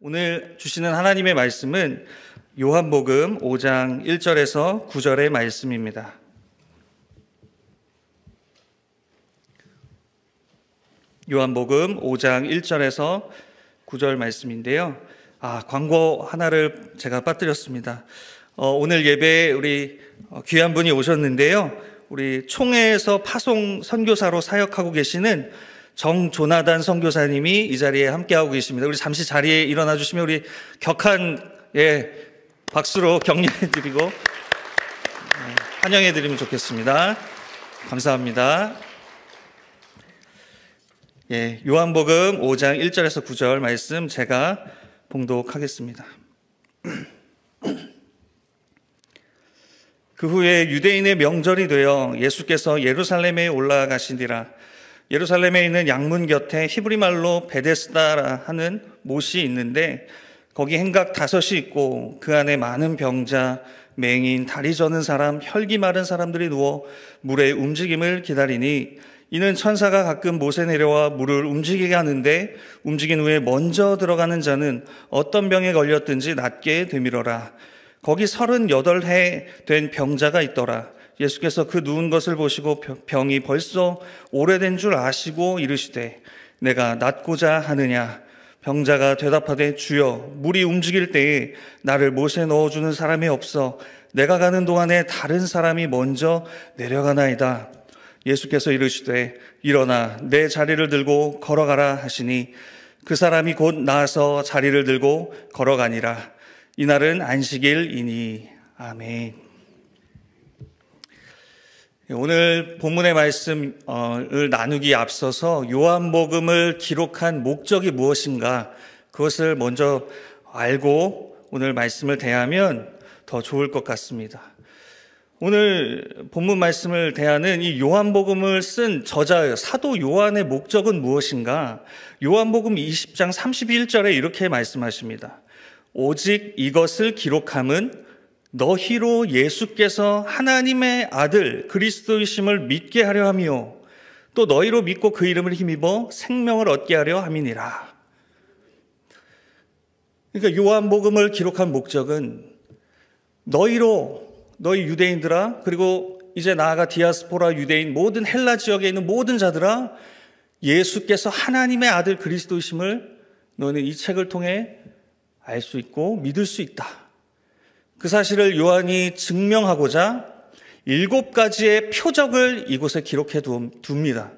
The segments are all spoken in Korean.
오늘 주시는 하나님의 말씀은 요한복음 5장 1절에서 9절의 말씀입니다. 요한복음 5장 1절에서 9절 말씀인데요. 광고 하나를 제가 빠뜨렸습니다. 오늘 예배에 우리 귀한 분이 오셨는데요. 우리 총회에서 파송 선교사로 사역하고 계시는 정조나단 선교사님이 이 자리에 함께하고 계십니다. 우리 잠시 자리에 일어나 주시면 우리 격한 박수로 격려해드리고 환영해드리면 좋겠습니다. 감사합니다. 요한복음 5장 1절에서 9절 말씀 제가 봉독하겠습니다. 그 후에 유대인의 명절이 되어 예수께서 예루살렘에 올라가시니라. 예루살렘에 있는 양문 곁에 히브리 말로 베데스다라 하는 못이 있는데 거기 행각 5이 있고 그 안에 많은 병자, 맹인, 다리 저는 사람, 혈기 마른 사람들이 누워 물의 움직임을 기다리니 이는 천사가 가끔 못에 내려와 물을 움직이게 하는데 움직인 후에 먼저 들어가는 자는 어떤 병에 걸렸든지 낫게 되밀어라. 거기 38해 된 병자가 있더라. 예수께서 그 누운 것을 보시고 병이 벌써 오래된 줄 아시고 이르시되 내가 낫고자 하느냐. 병자가 대답하되 주여 물이 움직일 때에 나를 못에 넣어주는 사람이 없어 내가 가는 동안에 다른 사람이 먼저 내려가나이다. 예수께서 이르시되 일어나 내 자리를 들고 걸어가라 하시니 그 사람이 곧 나아서 자리를 들고 걸어가니라. 이날은 안식일이니. 아멘. 오늘 본문의 말씀을 나누기에 앞서서 요한복음을 기록한 목적이 무엇인가 그것을 먼저 알고 오늘 말씀을 대하면 더 좋을 것 같습니다. 오늘 본문 말씀을 대하는 이 요한복음을 쓴 저자 사도 요한의 목적은 무엇인가? 요한복음 20장 31절에 이렇게 말씀하십니다. 오직 이것을 기록함은 너희로 예수께서 하나님의 아들 그리스도이심을 믿게 하려 하며 또 너희로 믿고 그 이름을 힘입어 생명을 얻게 하려 함이니라. 그러니까 요한복음을 기록한 목적은 너희 유대인들아, 그리고 이제 나아가 디아스포라 유대인 모든 헬라 지역에 있는 모든 자들아, 예수께서 하나님의 아들 그리스도이심을 너는 이 책을 통해 알 수 있고 믿을 수 있다. 그 사실을 요한이 증명하고자 7가지의 표적을 이곳에 기록해 둡니다.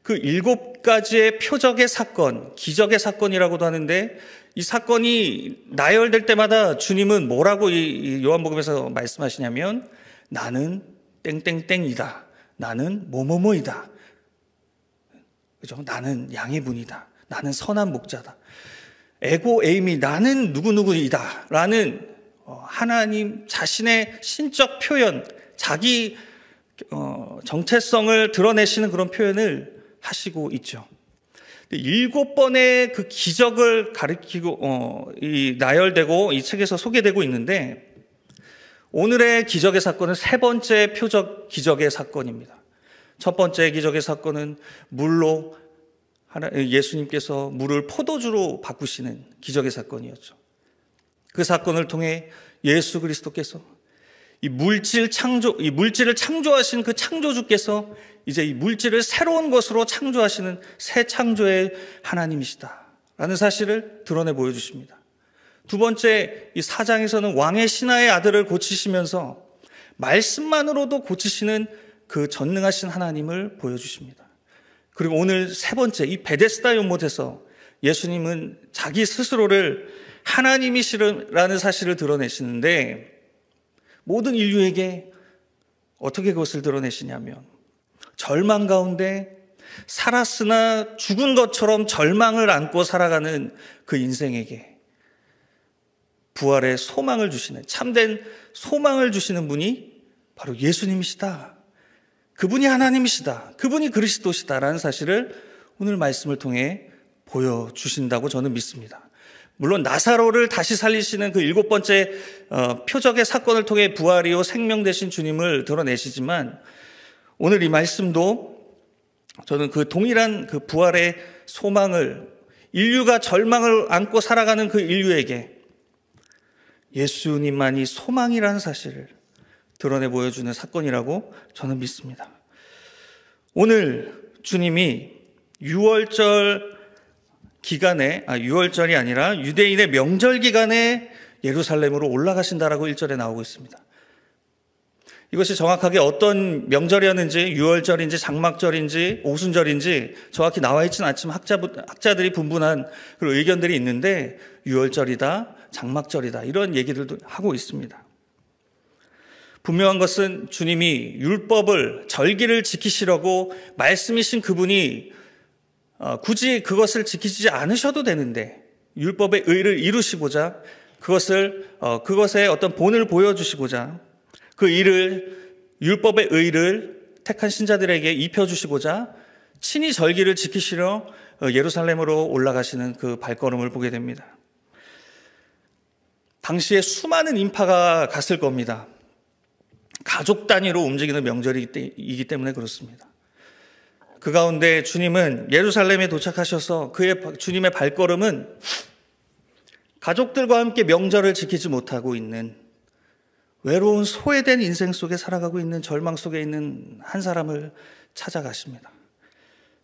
그 7가지의 표적의 사건, 기적의 사건이라고도 하는데 이 사건이 나열될 때마다 주님은 뭐라고 이 요한복음에서 말씀하시냐면 나는 땡땡땡이다. 나는 뭐뭐뭐이다. 그죠? 나는 양의 분이다. 나는 선한 목자다. 에고 에이미 나는 누구누구이다. 라는 하나님 자신의 신적 표현, 자기 정체성을 드러내시는 그런 표현을 하시고 있죠. 7번의 그 기적을 가리키고 나열되고 이 책에서 소개되고 있는데 오늘의 기적의 사건은 3번째 표적 기적의 사건입니다. 첫 번째 기적의 사건은 물로 예수님께서 물을 포도주로 바꾸시는 기적의 사건이었죠. 그 사건을 통해 예수 그리스도께서 이 물질을 창조하신 그 창조주께서 이제 이 물질을 새로운 것으로 창조하시는 새 창조의 하나님이시다라는 사실을 드러내 보여주십니다. 두 번째, 이 4장에서는 왕의 신하의 아들을 고치시면서 말씀만으로도 고치시는 그 전능하신 하나님을 보여주십니다. 그리고 오늘 3번째, 이 베데스다 연못에서 예수님은 자기 스스로를 하나님이시라는 사실을 드러내시는데 모든 인류에게 어떻게 그것을 드러내시냐면 절망 가운데 살았으나 죽은 것처럼 절망을 안고 살아가는 그 인생에게 부활의 소망을 주시는, 참된 소망을 주시는 분이 바로 예수님이시다. 그분이 하나님이시다. 그분이 그리스도시다라는 사실을 오늘 말씀을 통해 보여주신다고 저는 믿습니다. 물론 나사로를 다시 살리시는 그 7번째 표적의 사건을 통해 부활이요 생명 되신 주님을 드러내시지만 오늘 이 말씀도 저는 그 동일한 그 부활의 소망을 인류가 절망을 안고 살아가는 그 인류에게 예수님만이 소망이라는 사실을 드러내 보여주는 사건이라고 저는 믿습니다. 오늘 주님이 6월절 기간에, 6월절이 아니라 유대인의 명절 기간에 예루살렘으로 올라가신다라고 1절에 나오고 있습니다. 이것이 정확하게 어떤 명절이었는지, 6월절인지 장막절인지 오순절인지 정확히 나와 있지는 않지만 학자들이 분분한 그런 의견들이 있는데 6월절이다, 장막절이다 이런 얘기들도 하고 있습니다. 분명한 것은 주님이 율법을, 절기를 지키시려고 말씀이신 그분이 굳이 그것을 지키지 않으셔도 되는데 율법의 의를 이루시고자 그것의 어떤 본을 보여주시고자 그 율법의 의를 택한 신자들에게 입혀주시고자 친히 절기를 지키시려 예루살렘으로 올라가시는 그 발걸음을 보게 됩니다. 당시에 수많은 인파가 갔을 겁니다. 가족 단위로 움직이는 명절이기 때문에 그렇습니다. 그 가운데 주님은 예루살렘에 도착하셔서 주님의 발걸음은 가족들과 함께 명절을 지키지 못하고 있는 외로운 소외된 인생 속에 살아가고 있는 절망 속에 있는 한 사람을 찾아가십니다.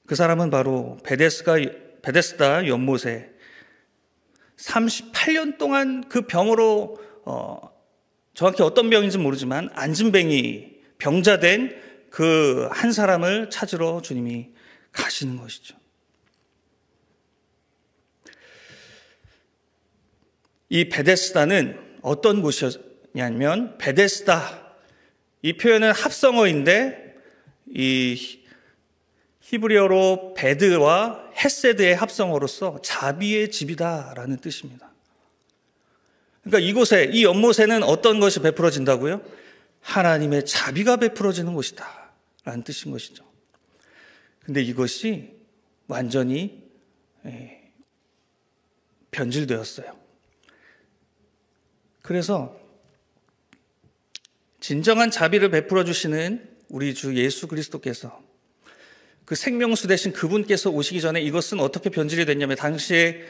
그 사람은 바로 베데스다 연못에 38년 동안 그 병으로 정확히 어떤 병인지 모르지만 안진뱅이 병자된 그 한 사람을 찾으러 주님이 가시는 것이죠. 이 베데스다는 어떤 곳이었냐면 베데스다 이 표현은 합성어인데 이 히브리어로 베드와 헤세드의 합성어로서 자비의 집이다라는 뜻입니다. 그러니까 이곳에 이 연못에는 어떤 것이 베풀어진다고요? 하나님의 자비가 베풀어지는 곳이다 라는 뜻인 것이죠. 근데 이것이 완전히 변질되었어요. 그래서 진정한 자비를 베풀어 주시는 우리 주 예수 그리스도께서 그 생명수 되신 그분께서 오시기 전에 이것은 어떻게 변질이 됐냐면 당시에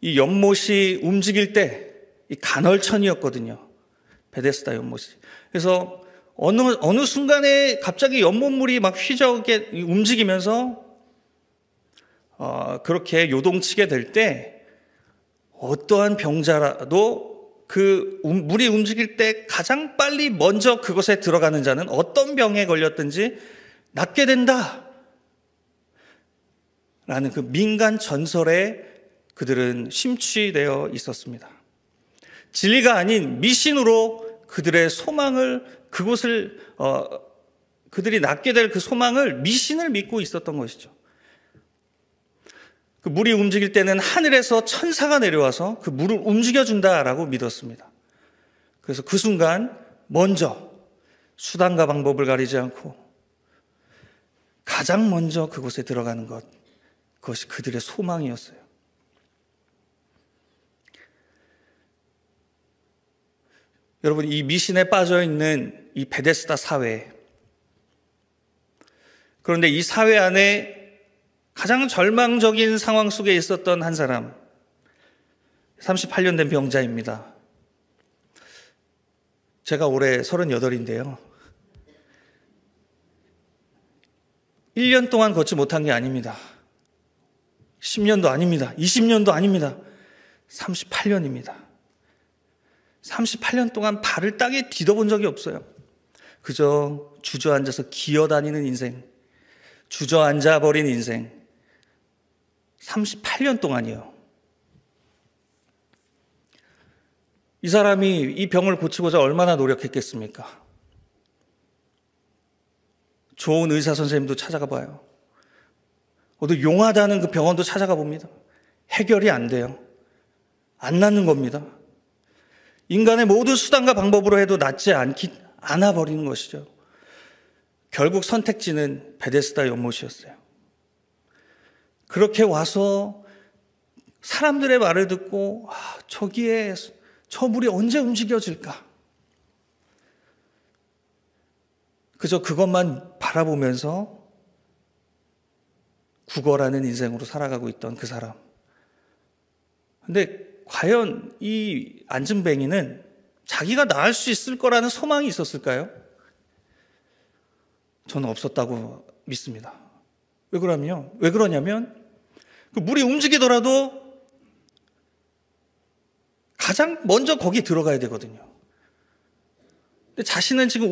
이 연못이 움직일 때 이 간헐천이었거든요. 베데스다 연못이. 그래서 어느 순간에 갑자기 연못물이 막 휘저게 움직이면서 그렇게 요동치게 될 때 어떠한 병자라도 그 물이 움직일 때 가장 빨리 먼저 그곳에 들어가는 자는 어떤 병에 걸렸든지 낫게 된다 라는 그 민간 전설에 그들은 심취되어 있었습니다. 진리가 아닌 미신으로 그들의 소망을 그들이 낳게 될 그 소망을 미신을 믿고 있었던 것이죠. 그 물이 움직일 때는 하늘에서 천사가 내려와서 그 물을 움직여준다라고 믿었습니다. 그래서 그 순간 먼저 수단과 방법을 가리지 않고 가장 먼저 그곳에 들어가는 것, 그것이 그들의 소망이었어요. 여러분, 이 미신에 빠져있는 이 베데스다 사회, 그런데 이 사회 안에 가장 절망적인 상황 속에 있었던 한 사람, 38년 된 병자입니다. 제가 올해 38인데요. 1년 동안 걷지 못한 게 아닙니다. 10년도 아닙니다. 20년도 아닙니다. 38년입니다. 38년 동안 발을 땅에 디뎌본 적이 없어요. 그저 주저앉아서 기어다니는 인생, 주저앉아버린 인생, 38년 동안이요. 이 사람이 이 병을 고치고자 얼마나 노력했겠습니까? 좋은 의사 선생님도 찾아가 봐요. 어디 용하다는 그 병원도 찾아가 봅니다. 해결이 안 돼요. 안 낫는 겁니다. 인간의 모든 수단과 방법으로 해도 낫지 않아 버리는 것이죠. 결국 선택지는 베데스다 연못이었어요. 그렇게 와서 사람들의 말을 듣고 저기에 저 물이 언제 움직여질까? 그저 그것만 바라보면서 구걸하는 인생으로 살아가고 있던 그 사람. 근데 과연 이 안진뱅이는 자기가 나을 수 있을 거라는 소망이 있었을까요? 저는 없었다고 믿습니다. 왜 그러냐면 그 물이 움직이더라도 가장 먼저 거기 들어가야 되거든요. 근데 자신은 지금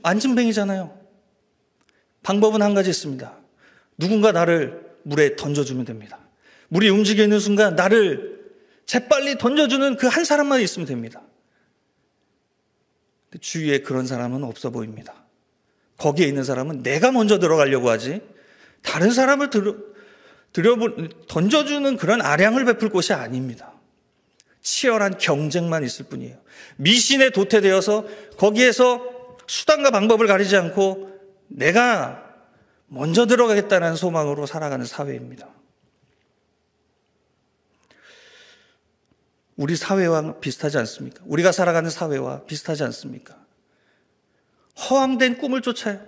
안진뱅이잖아요. 방법은 한 가지 있습니다. 누군가 나를 물에 던져주면 됩니다. 물이 움직여 있는 순간 나를 재빨리 던져주는 그 한 사람만 있으면 됩니다. 근데 주위에 그런 사람은 없어 보입니다. 거기에 있는 사람은 내가 먼저 들어가려고 하지 다른 사람을 던져주는 그런 아량을 베풀 곳이 아닙니다. 치열한 경쟁만 있을 뿐이에요. 미신에 도태되어서 거기에서 수단과 방법을 가리지 않고 내가 먼저 들어가겠다는 소망으로 살아가는 사회입니다. 우리 사회와 비슷하지 않습니까? 우리가 살아가는 사회와 비슷하지 않습니까? 허황된 꿈을 쫓아요.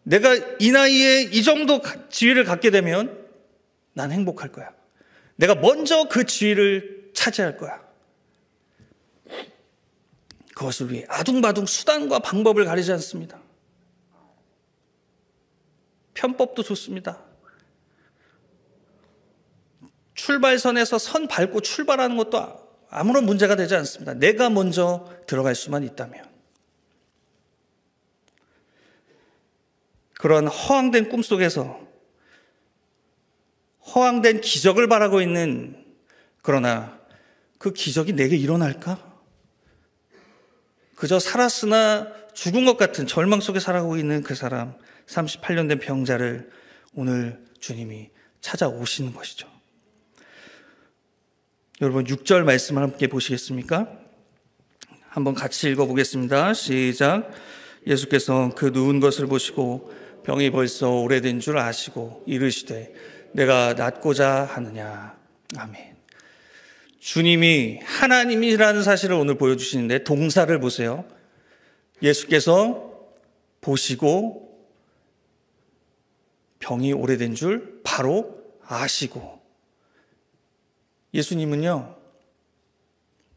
내가 이 나이에 이 정도 지위를 갖게 되면 난 행복할 거야. 내가 먼저 그 지위를 차지할 거야. 그것을 위해 아둥바둥 수단과 방법을 가리지 않습니다. 편법도 좋습니다. 출발선에서 선 밟고 출발하는 것도 아무런 문제가 되지 않습니다. 내가 먼저 들어갈 수만 있다면. 그런 허황된 꿈속에서 허황된 기적을 바라고 있는, 그러나 그 기적이 내게 일어날까? 그저 살았으나 죽은 것 같은 절망 속에 살아가고 있는 그 사람, 38년 된 병자를 오늘 주님이 찾아오시는 것이죠. 여러분 6절 말씀을 함께 보시겠습니까? 한번 같이 읽어보겠습니다. 시작. 예수께서 그 누운 것을 보시고 병이 벌써 오래된 줄 아시고 이르시되 내가 낫고자 하느냐. 아멘. 주님이 하나님이라는 사실을 오늘 보여주시는데 동사를 보세요. 예수께서 보시고 병이 오래된 줄 바로 아시고. 예수님은요,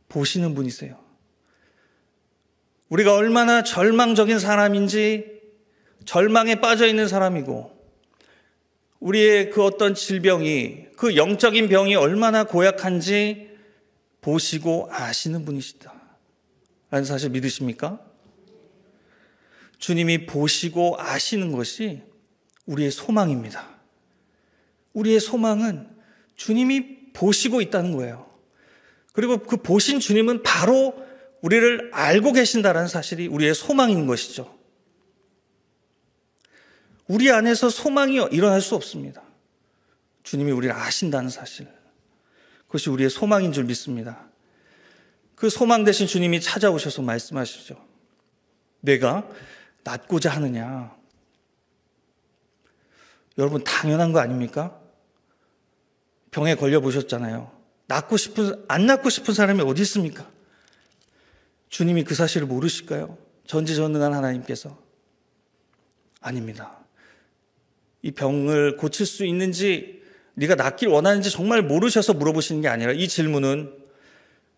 보시는 분이세요. 우리가 얼마나 절망적인 사람인지, 절망에 빠져 있는 사람이고, 우리의 그 어떤 질병이, 그 영적인 병이 얼마나 고약한지 보시고 아시는 분이시다 라는 사실 믿으십니까? 주님이 보시고 아시는 것이 우리의 소망입니다. 우리의 소망은 주님이 보시고 있다는 거예요. 그리고 그 보신 주님은 바로 우리를 알고 계신다는 사실이 우리의 소망인 것이죠. 우리 안에서 소망이 일어날 수 없습니다. 주님이 우리를 아신다는 사실, 그것이 우리의 소망인 줄 믿습니다. 그 소망 대신 주님이 찾아오셔서 말씀하시죠. 내가 낫고자 하느냐. 여러분 당연한 거 아닙니까? 병에 걸려 보셨잖아요. 안 낫고 싶은 사람이 어디 있습니까? 주님이 그 사실을 모르실까요? 전지전능한 하나님께서. 아닙니다. 이 병을 고칠 수 있는지, 네가 낫길 원하는지 정말 모르셔서 물어보시는 게 아니라, 이 질문은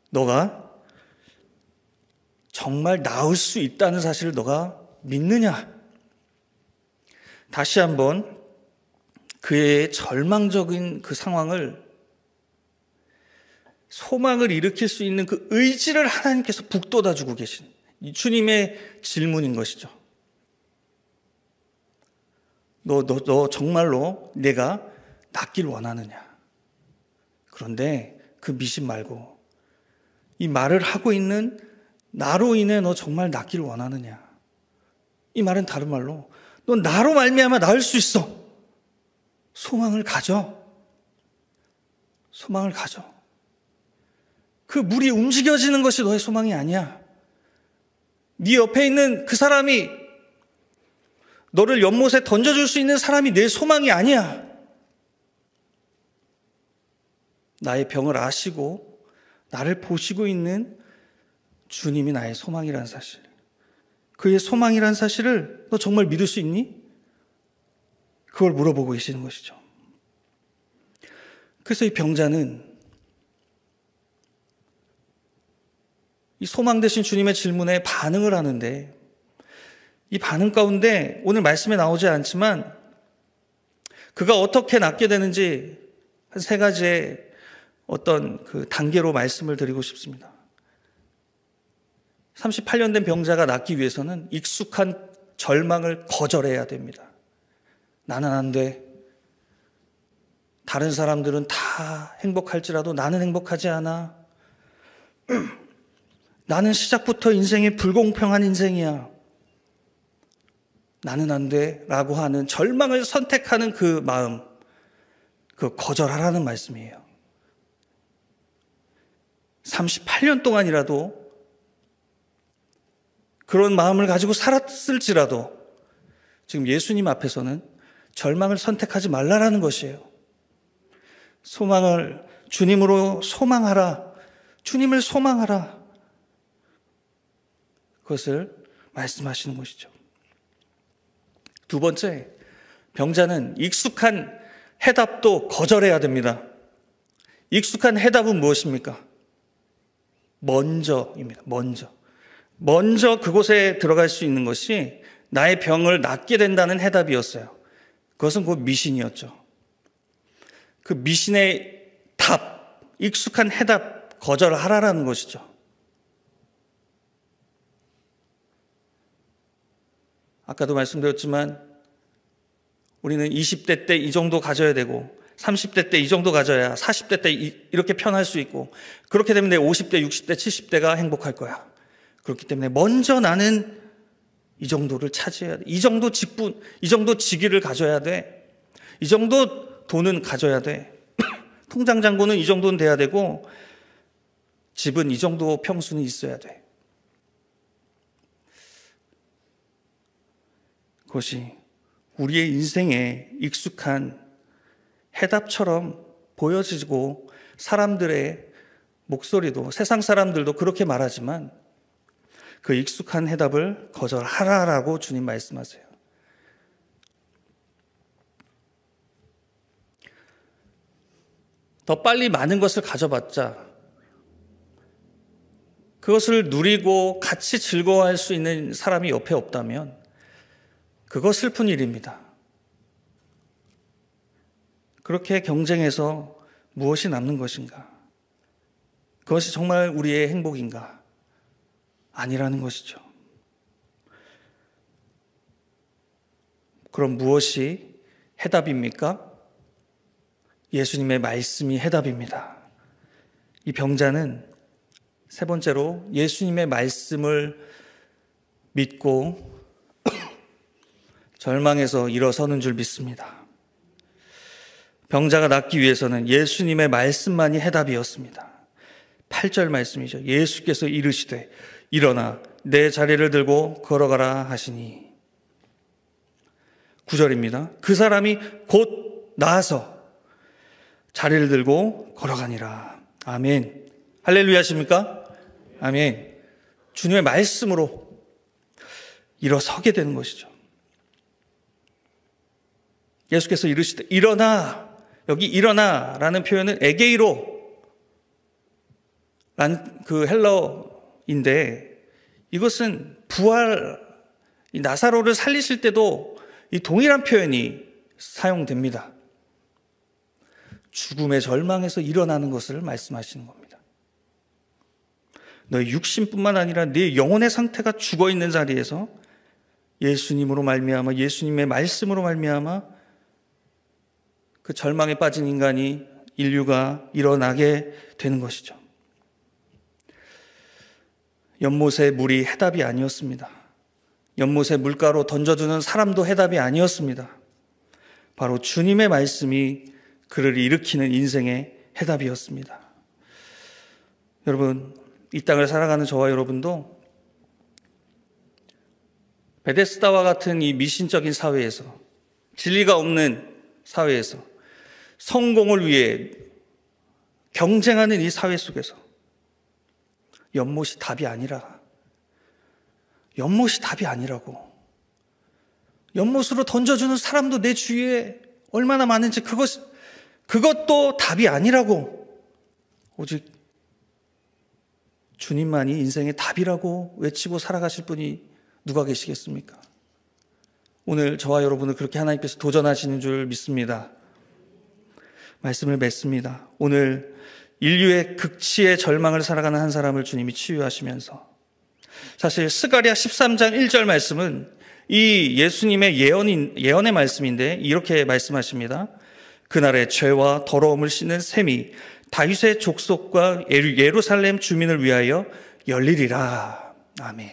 너가 정말 나을 수 있다는 사실을 너가 믿느냐? 다시 한번 그의 절망적인 그 상황을, 소망을 일으킬 수 있는 그 의지를 하나님께서 북돋아주고 계신 이 주님의 질문인 것이죠. 너 정말로 내가 낫길 원하느냐? 그런데 그 미신 말고 이 말을 하고 있는 나로 인해 너 정말 낫길 원하느냐? 이 말은 다른 말로 너 나로 말미암아 나을 수 있어. 소망을 가져. 소망을 가져. 그 물이 움직여지는 것이 너의 소망이 아니야. 네 옆에 있는 그 사람이, 너를 연못에 던져줄 수 있는 사람이 내 소망이 아니야. 나의 병을 아시고 나를 보시고 있는 주님이 나의 소망이라는 사실, 그의 소망이라는 사실을 너 정말 믿을 수 있니? 그걸 물어보고 계시는 것이죠. 그래서 이 병자는 이 소망 되신 주님의 질문에 반응을 하는데, 이 반응 가운데 오늘 말씀에 나오지 않지만 그가 어떻게 낫게 되는지 한 세 가지의 어떤 그 단계로 말씀을 드리고 싶습니다. 38년 된 병자가 낫기 위해서는 익숙한 절망을 거절해야 됩니다. 나는 안 돼. 다른 사람들은 다 행복할지라도 나는 행복하지 않아. 나는 시작부터 인생이 불공평한 인생이야. 나는 안 돼. 라고 하는 절망을 선택하는 그 마음, 그 거절하라는 말씀이에요. 38년 동안이라도 그런 마음을 가지고 살았을지라도 지금 예수님 앞에서는 절망을 선택하지 말라라는 것이에요. 소망을 주님으로 소망하라. 주님을 소망하라. 그것을 말씀하시는 것이죠. 두 번째, 병자는 익숙한 해답도 거절해야 됩니다. 익숙한 해답은 무엇입니까? 먼저입니다. 먼저 그곳에 들어갈 수 있는 것이 나의 병을 낫게 된다는 해답이었어요. 그것은 곧 미신이었죠. 그 미신의 답, 익숙한 해답 거절하라라는 것이죠. 아까도 말씀드렸지만 우리는 20대 때 이 정도 가져야 되고 30대 때 이 정도 가져야 40대 때 이렇게 편할 수 있고 그렇게 되면 내 50대, 60대, 70대가 행복할 거야. 그렇기 때문에 먼저 나는 이 정도를 차지해야 돼. 이 정도 직분, 이 정도 직위를 가져야 돼. 이 정도 돈은 가져야 돼. 통장 잔고는 이 정도는 돼야 되고 집은 이 정도 평수는 있어야 돼. 그것이 우리의 인생에 익숙한 해답처럼 보여지고 사람들의 목소리도 세상 사람들도 그렇게 말하지만 그 익숙한 해답을 거절하라라고 주님 말씀하세요. 더 빨리 많은 것을 가져봤자 그것을 누리고 같이 즐거워할 수 있는 사람이 옆에 없다면 그거 슬픈 일입니다. 그렇게 경쟁해서 무엇이 남는 것인가? 그것이 정말 우리의 행복인가? 아니라는 것이죠. 그럼 무엇이 해답입니까? 예수님의 말씀이 해답입니다. 이 병자는 세 번째로 예수님의 말씀을 믿고 절망에서 일어서는 줄 믿습니다. 병자가 낫기 위해서는 예수님의 말씀만이 해답이었습니다. 8절 말씀이죠. 예수께서 이르시되 일어나 내 자리를 들고 걸어가라 하시니. 9절입니다. 그 사람이 곧 나아서 자리를 들고 걸어가니라. 아멘. 할렐루야 하십니까? 아멘. 주님의 말씀으로 일어서게 되는 것이죠. 예수께서 이르시되 일어나. 여기 일어나라는 표현은 에게이로 라는 그 헬러인데 이것은 부활, 이 나사로를 살리실 때도 이 동일한 표현이 사용됩니다. 죽음의 절망에서 일어나는 것을 말씀하시는 겁니다. 너의 육신뿐만 아니라 네 영혼의 상태가 죽어있는 자리에서 예수님으로 말미암아 예수님의 말씀으로 말미암아 그 절망에 빠진 인간이 인류가 일어나게 되는 것이죠. 연못의 물이 해답이 아니었습니다. 연못의 물가로 던져주는 사람도 해답이 아니었습니다. 바로 주님의 말씀이 그를 일으키는 인생의 해답이었습니다. 여러분, 이 땅을 살아가는 저와 여러분도 베데스다와 같은 이 미신적인 사회에서, 진리가 없는 사회에서 성공을 위해 경쟁하는 이 사회 속에서 연못이 답이 아니라, 연못이 답이 아니라고. 연못으로 던져주는 사람도 내 주위에 얼마나 많은지 그것도 답이 아니라고. 오직 주님만이 인생의 답이라고 외치고 살아가실 분이 누가 계시겠습니까? 오늘 저와 여러분을 그렇게 하나님께서 도전하시는 줄 믿습니다. 말씀을 맺습니다. 오늘 인류의 극치의 절망을 살아가는 한 사람을 주님이 치유하시면서, 사실 스가랴 13장 1절 말씀은 이 예수님의 예언의 말씀인데 이렇게 말씀하십니다. 그날에 죄와 더러움을 씻는 샘이 다윗의 족속과 예루살렘 주민을 위하여 열리리라. 아멘.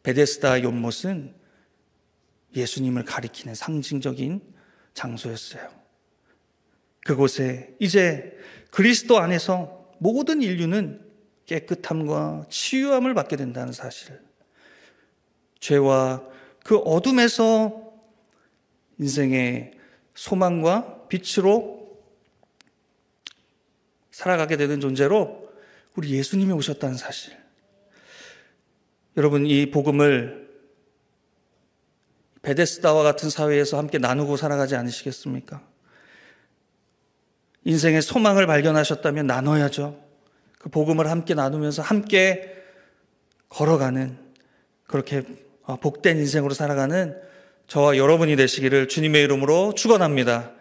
베데스다 연못은 예수님을 가리키는 상징적인 장소였어요. 그곳에 이제 그리스도 안에서 모든 인류는 깨끗함과 치유함을 받게 된다는 사실, 죄와 그 어둠에서 인생의 소망과 빛으로 살아가게 되는 존재로 우리 예수님이 오셨다는 사실, 여러분 이 복음을 베데스다와 같은 사회에서 함께 나누고 살아가지 않으시겠습니까? 인생의 소망을 발견하셨다면 나눠야죠. 그 복음을 함께 나누면서 함께 걸어가는, 그렇게 복된 인생으로 살아가는 저와 여러분이 되시기를 주님의 이름으로 축원합니다.